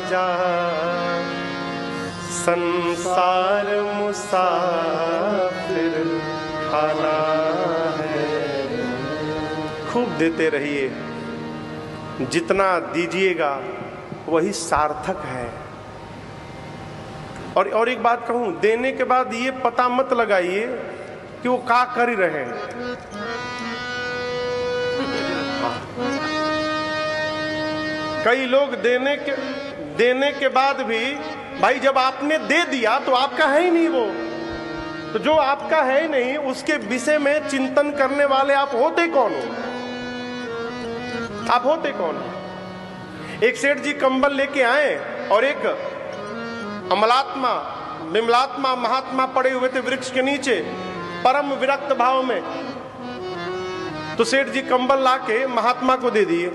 जा, संसार मुसाफिर खाना है। खूब देते रहिए, जितना दीजिएगा वही सार्थक है। और एक बात कहूं, देने के बाद ये पता मत लगाइए कि वो क्या कर रहे हैं। कई लोग देने के बाद भी, भाई जब आपने दे दिया तो आपका है ही नहीं वो, तो जो आपका है ही नहीं उसके विषय में चिंतन करने वाले आप होते कौन हो? आप होते कौन हो? एक सेठ जी कंबल लेके आए और एक अमलात्मा विमलात्मा महात्मा पड़े हुए थे वृक्ष के नीचे परम विरक्त भाव में। तो सेठ जी कंबल लाके महात्मा को दे दिए,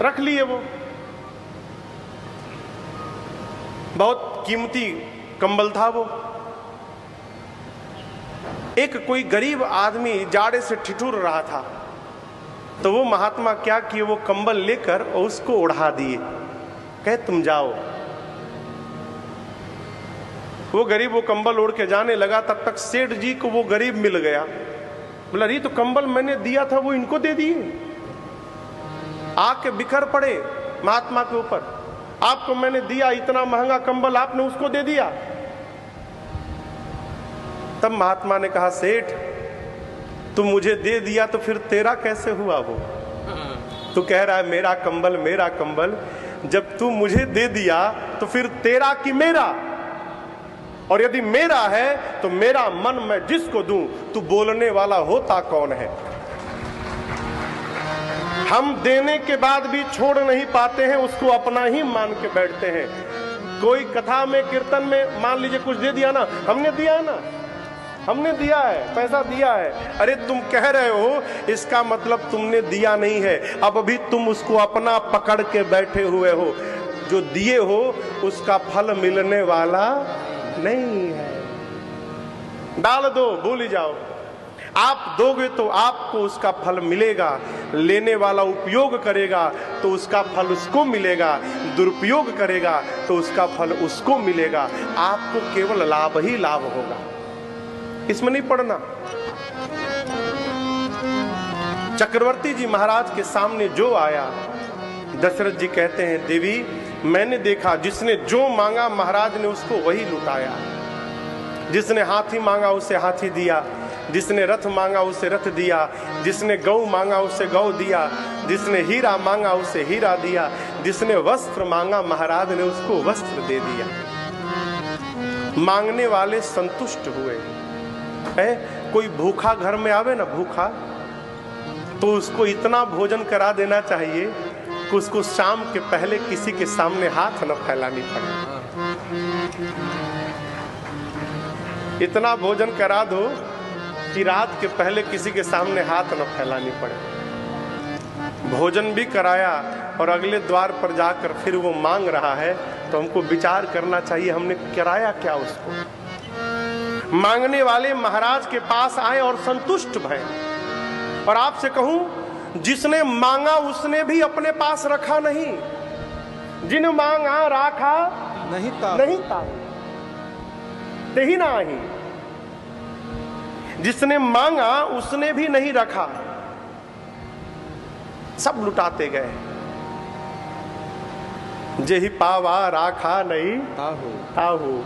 रख लिए। वो बहुत कीमती कंबल था वो। एक कोई गरीब आदमी जाड़े से ठिठुर रहा था, तो वो महात्मा क्या किए, वो कंबल लेकर और उसको उड़ा दिए, कहे तुम जाओ। वो गरीब वो कंबल ओढ़ के जाने लगा, तब तक सेठ जी को वो गरीब मिल गया। बोला अरे तो कंबल मैंने दिया था वो इनको दे दिए। आके बिखर पड़े महात्मा के ऊपर, आपको मैंने दिया इतना महंगा कंबल, आपने उसको दे दिया। तब महात्मा ने कहा सेठ तू मुझे दे दिया तो फिर तेरा कैसे हुआ? वो तू कह रहा है मेरा कंबल मेरा कंबल, जब तू मुझे दे दिया तो फिर तेरा कि मेरा? और यदि मेरा है तो मेरा मन मैं जिसको दूं, तू बोलने वाला होता कौन है? हम देने के बाद भी छोड़ नहीं पाते हैं, उसको अपना ही मान के बैठते हैं। कोई कथा में कीर्तन में मान लीजिए कुछ दे दिया ना, हमने दिया है ना, हमने दिया है, पैसा दिया है। अरे तुम कह रहे हो, इसका मतलब तुमने दिया नहीं है, अब अभी तुम उसको अपना पकड़ के बैठे हुए हो। जो दिए हो उसका फल मिलने वाला नहीं है। डाल दो, भूल जाओ। आप दोगे तो आपको उसका फल मिलेगा, लेने वाला उपयोग करेगा तो उसका फल उसको मिलेगा, दुरुपयोग करेगा तो उसका फल उसको मिलेगा। आपको केवल लाभ ही लाभ होगा, इसमें नहीं पड़ना। चक्रवर्ती जी महाराज के सामने जो आया, दशरथ जी कहते हैं देवी मैंने देखा जिसने जो मांगा महाराज ने उसको वही लुटाया। जिसने हाथी मांगा उसे हाथी दिया, जिसने रथ मांगा उसे रथ दिया, जिसने गौ मांगा उसे गौ दिया, जिसने हीरा मांगा उसे हीरा दिया, जिसने वस्त्र मांगा महाराज ने उसको वस्त्र दे दिया। मांगने वाले संतुष्ट हुए। है कोई भूखा घर में आवे ना, भूखा, तो उसको इतना भोजन करा देना चाहिए कि उसको शाम के पहले किसी के सामने हाथ न फैलानी पड़े। इतना भोजन करा दो कि रात के पहले किसी के सामने हाथ न फैलानी पड़े। भोजन भी कराया और अगले द्वार पर जाकर फिर वो मांग रहा है, तो हमको विचार करना चाहिए हमने कराया क्या उसको। मांगने वाले महाराज के पास आए और संतुष्ट भये। और आपसे कहूं, जिसने मांगा उसने भी अपने पास रखा नहीं, जिन मांगा राखा नहीं था ही नाही। जिसने मांगा उसने भी नहीं रखा, सब लुटाते गए। जेहि पावा राखा नहीं ताहू,